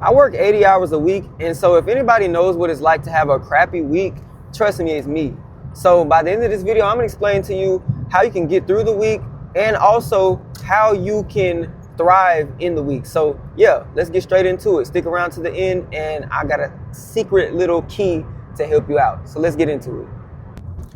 I work 80 hours a week, and so if anybody knows what it's like to have a crappy week, trust me, it's me. So by the end of this video, I'm gonna explain to you how you can get through the week and also how you can thrive in the week. So yeah, let's get straight into it. Stick around to the end, and I got a secret little key to help you out. So let's get into it.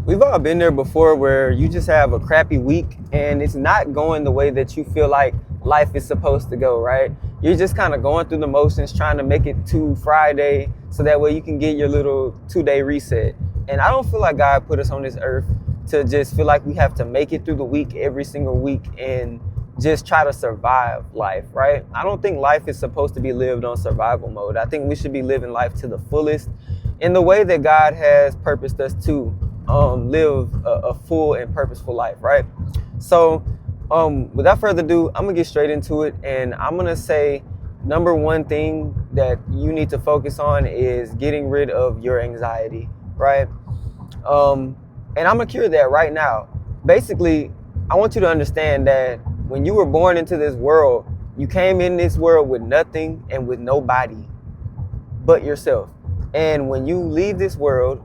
We've all been there before where you just have a crappy week and it's not going the way that you feel like life is supposed to go, right? You're just kind of going through the motions, trying to make it to Friday so that way you can get your little 2-day reset. And I don't feel like God put us on this earth to just feel like we have to make it through the week every single week and just try to survive life, right? I don't think life is supposed to be lived on survival mode. I think we should be living life to the fullest in the way that God has purposed us to live a full and purposeful life, right? So without further ado, I'm gonna get straight into it, and I'm gonna say number one thing that you need to focus on is getting rid of your anxiety, right? And I'm gonna cure that right now. Basically, I want you to understand that when you were born into this world, you came in this world with nothing and with nobody but yourself. And when you leave this world,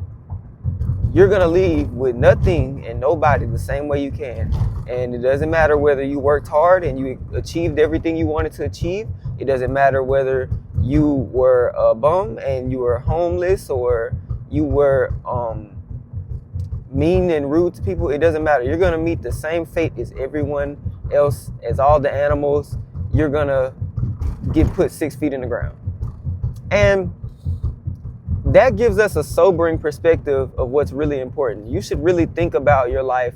you're gonna leave with nothing and nobody the same way you can. And it doesn't matter whether you worked hard and you achieved everything you wanted to achieve. It doesn't matter whether you were a bum and you were homeless or you were mean and rude to people. It doesn't matter. You're gonna meet the same fate as everyone else, as all the animals. You're gonna get put 6 feet in the ground. And that gives us a sobering perspective of what's really important. You should really think about your life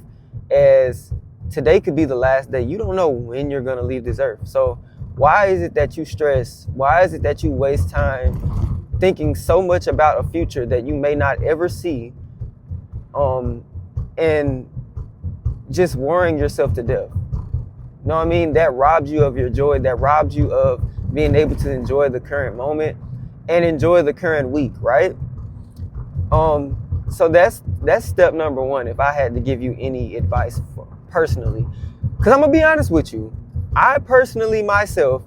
as today could be the last day. You don't know when you're gonna leave this earth. So why is it that you stress? Why is it that you waste time thinking so much about a future that you may not ever see, and just worrying yourself to death? You know what I mean? That robs you of your joy. That robs you of being able to enjoy the current moment and enjoy the current week, right? So that's step number one. If I had to give you any advice personally, because I'm gonna be honest with you, I personally myself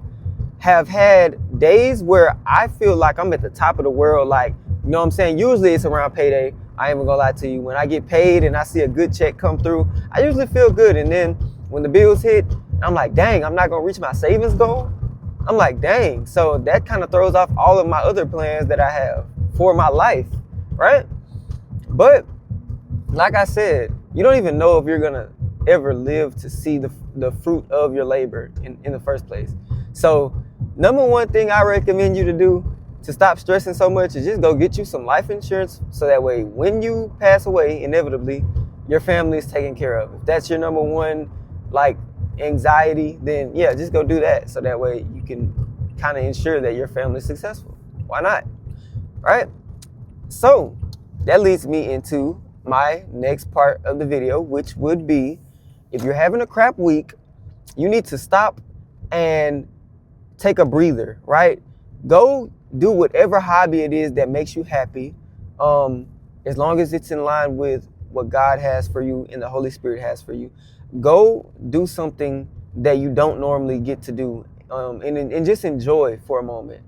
have had days where I feel like I'm at the top of the world. Like, you know what I'm saying? Usually it's around payday. I ain't even gonna lie to you. When I get paid and I see a good check come through, I usually feel good. And then when the bills hit, I'm like, dang, I'm not gonna reach my savings goal. I'm like, dang. So that kind of throws off all of my other plans that I have for my life, right? But like I said, you don't even know if you're gonna ever live to see the fruit of your labor in the first place. So number one thing I recommend you to do to stop stressing so much is just go get you some life insurance, so that way when you pass away, inevitably, your family is taken care of. If that's your number one, like, anxiety, then yeah, just go do that, so that way you can kind of ensure that your family is successful. Why not, right? So that leads me into my next part of the video, which would be, if you're having a crap week, you need to stop and take a breather, right? Go do whatever hobby it is that makes you happy, as long as it's in line with what God has for you and the Holy Spirit has for you. Go do something that you don't normally get to do, and just enjoy for a moment.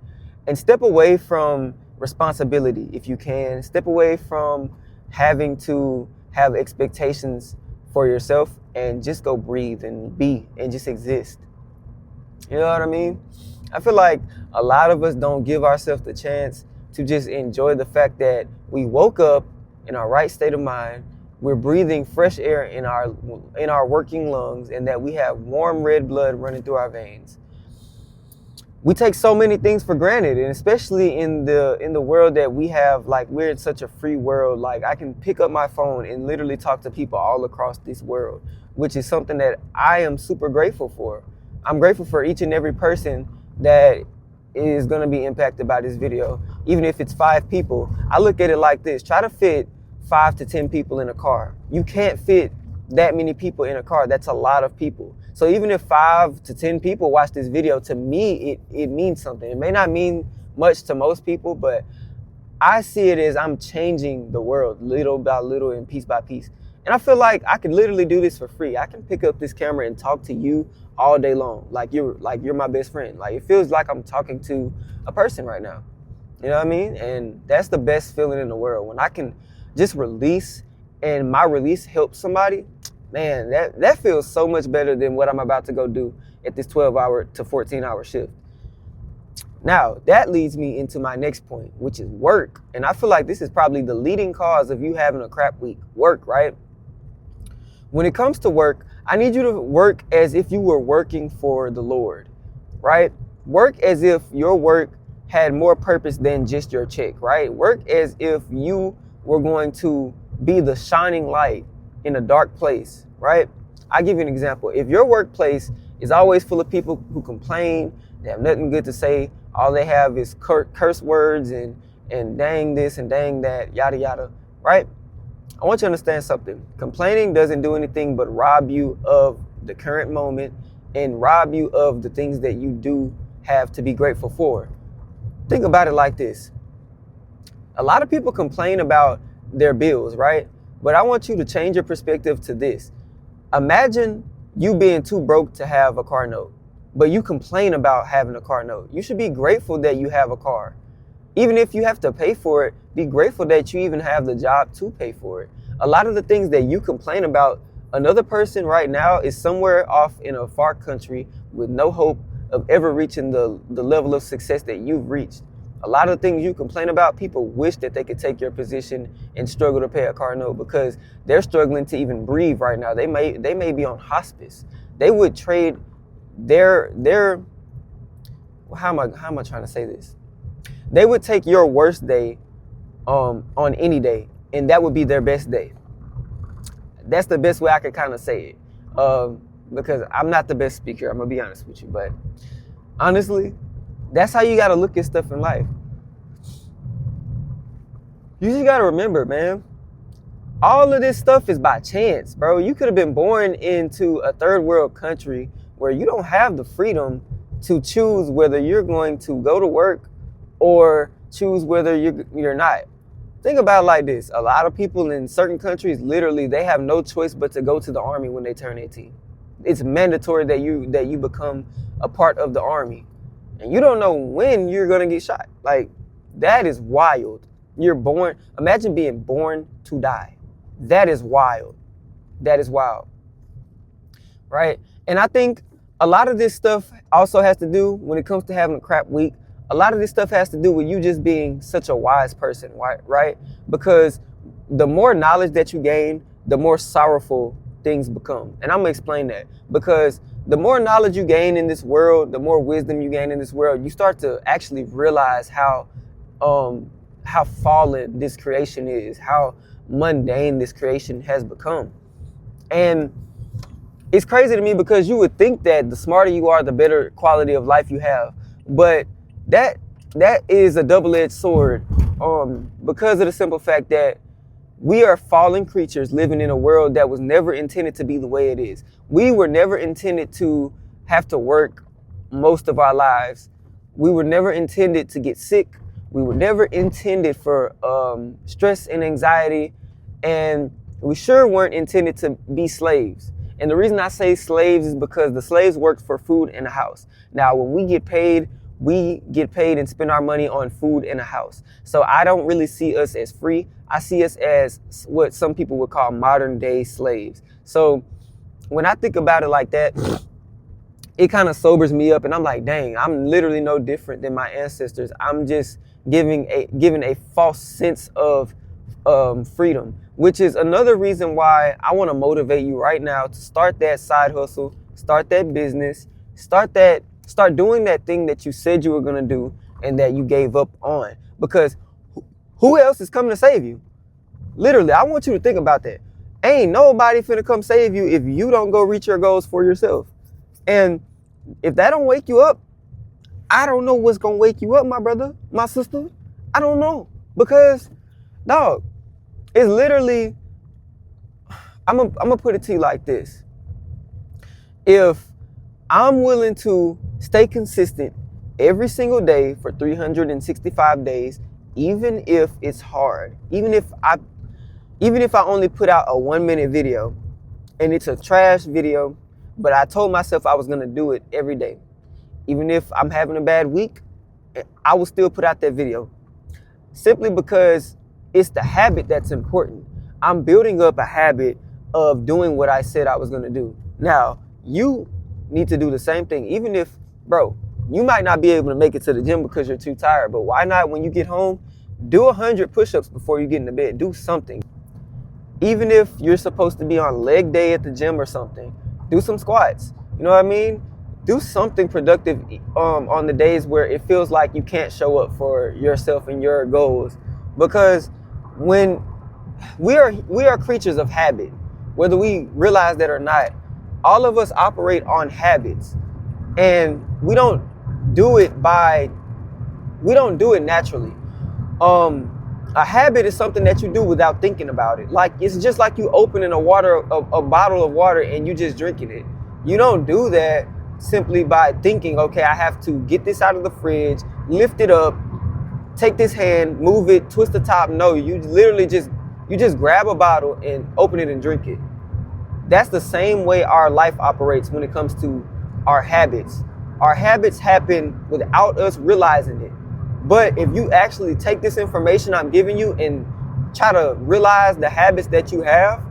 And step away from responsibility if you can. Step away from having to have expectations for yourself, and just go breathe and be and just exist. You know what I mean? I feel like a lot of us don't give ourselves the chance to just enjoy the fact that we woke up in our right state of mind. We're breathing fresh air in our working lungs, and that we have warm red blood running through our veins. We take so many things for granted, and especially in the world that we have, like, we're in such a free world. Like, I can pick up my phone and literally talk to people all across this world, which is something that I am super grateful for. I'm grateful for each and every person that is going to be impacted by this video. Even if it's 5 people, I look at it like this: try to fit 5 to 10 people in a car. You can't fit that many people in a car. That's a lot of people. So even if 5 to 10 people watch this video, to me, it means something. It may not mean much to most people, but I see it as I'm changing the world little by little and piece by piece. And I feel like I could literally do this for free. I can pick up this camera and talk to you all day long. Like you're my best friend. Like it feels like I'm talking to a person right now. You know what I mean? And that's the best feeling in the world. When I can just release and my release helps somebody, man, that feels so much better than what I'm about to go do at this 12-hour to 14-hour shift. Now, that leads me into my next point, which is work. And I feel like this is probably the leading cause of you having a crap week. Work, right? When it comes to work, I need you to work as if you were working for the Lord, right? Work as if your work had more purpose than just your check, right? Work as if you were going to be the shining light in a dark place, right? I'll give you an example. If your workplace is always full of people who complain, they have nothing good to say, all they have is curse words and dang this and dang that, yada, yada, right? I want you to understand something. Complaining doesn't do anything but rob you of the current moment and rob you of the things that you do have to be grateful for. Think about it like this. A lot of people complain about their bills, right? But I want you to change your perspective to this. Imagine you being too broke to have a car note, but you complain about having a car note. You should be grateful that you have a car. Even if you have to pay for it, be grateful that you even have the job to pay for it. A lot of the things that you complain about, another person right now is somewhere off in a far country with no hope of ever reaching the level of success that you've reached. A lot of the things you complain about, people wish that they could take your position and struggle to pay a car note because they're struggling to even breathe right now. They may be on hospice. They would trade their how am I trying to say this? They would take your worst day on any day, and that would be their best day. That's the best way I could kind of say it. Because I'm not the best speaker, I'm gonna be honest with you, but honestly, that's how you gotta look at stuff in life. You just gotta remember, man, all of this stuff is by chance, bro. You could have been born into a third world country where you don't have the freedom to choose whether you're going to go to work or choose whether you're not. Think about it like this. A lot of people in certain countries, literally, they have no choice but to go to the army when they turn 18. It's mandatory that you become a part of the army. And you don't know when you're going to get shot. Like, that is wild. You're born. Imagine being born to die. That is wild. That is wild. Right? And I think a lot of this stuff also has to do, when it comes to having a crap week, a lot of this stuff has to do with you just being such a wise person, right? Because the more knowledge that you gain, the more sorrowful things become. And I'm going to explain that. Because the more knowledge you gain in this world, the more wisdom you gain in this world, you start to actually realize how fallen this creation is, how mundane this creation has become. And it's crazy to me because you would think that the smarter you are, the better quality of life you have. But that is a double-edged sword because of the simple fact that we are fallen creatures living in a world that was never intended to be the way it is. We were never intended to have to work most of our lives. We were never intended to get sick. We were never intended for stress and anxiety. And we sure weren't intended to be slaves. And the reason I say slaves is because the slaves worked for food and a house. Now, when we get paid and spend our money on food and a house. So I don't really see us as free. I see us as what some people would call modern day slaves. So when I think about it like that, it kind of sobers me up, and I'm like, dang, I'm literally no different than my ancestors. I'm just giving a false sense of freedom, which is another reason why I want to motivate you right now to start that side hustle, start that business, start doing that thing that you said you were going to do and that you gave up on. Because who else is coming to save you? Literally, I want you to think about that. Ain't nobody finna come save you if you don't go reach your goals for yourself. And if that don't wake you up, I don't know what's going to wake you up, my brother, my sister. I don't know. Because, dog, it's literally, I'm gonna put it to you like this. If I'm willing to stay consistent every single day for 365 days, even if it's hard, even if Even if I only put out a 1-minute video and it's a trash video, but I told myself I was gonna do it every day. Even if I'm having a bad week, I will still put out that video. Simply because it's the habit that's important. I'm building up a habit of doing what I said I was gonna do. Now, you need to do the same thing. Even if, bro, you might not be able to make it to the gym because you're too tired, but why not, when you get home, do 100 push-ups before you get into bed. Do something. Even if you're supposed to be on leg day at the gym or something, do some squats. You know what I mean? Do something productive on the days where it feels like you can't show up for yourself and your goals. Because when we are creatures of habit, whether we realize that or not, all of us operate on habits. And we don't do it naturally. A habit is something that you do without thinking about it. Like, it's just like you opening a bottle of water and you just drinking it. You don't do that simply by thinking, okay, I have to get this out of the fridge, lift it up, take this hand, move it, twist the top. No, you literally just grab a bottle and open it and drink it. That's the same way our life operates when it comes to our habits. Our habits happen without us realizing it. But if you actually take this information I'm giving you and try to realize the habits that you have,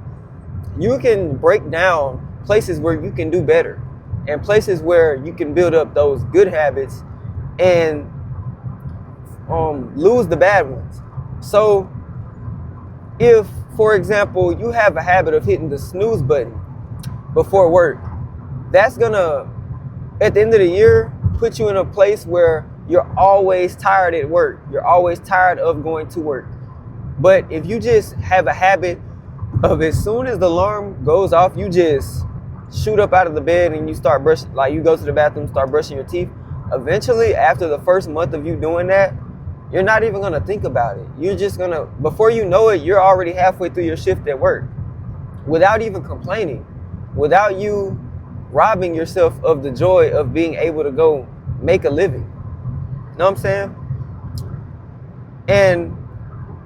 you can break down places where you can do better and places where you can build up those good habits and lose the bad ones. So if, for example, you have a habit of hitting the snooze button before work, that's gonna, at the end of the year, put you in a place where you're always tired at work. You're always tired of going to work. But if you just have a habit of, as soon as the alarm goes off, you just shoot up out of the bed and you start brushing, like you go to the bathroom, start brushing your teeth. Eventually, after the first month of you doing that, you're not even gonna think about it. You're just gonna, before you know it, you're already halfway through your shift at work without even complaining, without you robbing yourself of the joy of being able to go make a living. You know what I'm saying? And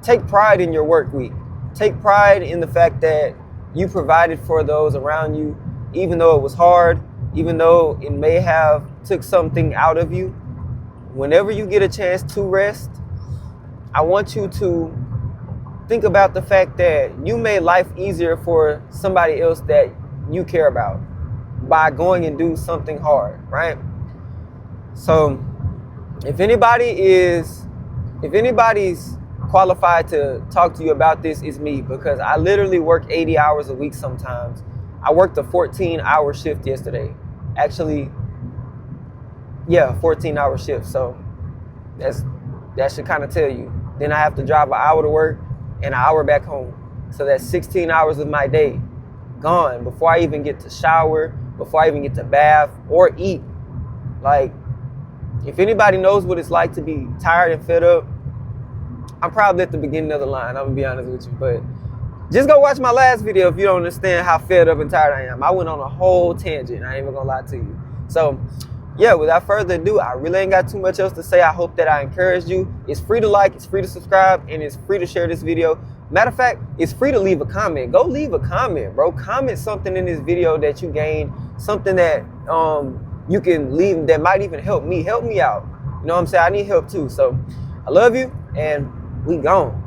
take pride in your work week. Take pride in the fact that you provided for those around you, even though it was hard, even though it may have took something out of you. Whenever you get a chance to rest, I want you to think about the fact that you made life easier for somebody else that you care about by going and do something hard, right? So if anybody's qualified to talk to you about this, it's me, because I literally work 80 hours a week sometimes. I worked a 14-hour shift yesterday. Actually, yeah, 14-hour shift. So that should kind of tell you. Then I have to drive an hour to work and an hour back home. So that's 16 hours of my day gone before I even get to shower, before I even get to bath or eat. Like, if anybody knows what it's like to be tired and fed up, I'm probably at the beginning of the line, I'm gonna be honest with you. But just go watch my last video if you don't understand how fed up and tired I am. I went on a whole tangent, I ain't even gonna lie to you. So yeah, without further ado, I really ain't got too much else to say. I hope that I encouraged you. It's free to like, it's free to subscribe, and it's free to share this video. Matter of fact, it's free to leave a comment. Go leave a comment, bro. Comment something in this video that you gained, something that you can leave that might even help me out. You know what I'm saying? I need help too. So I love you, and we gone.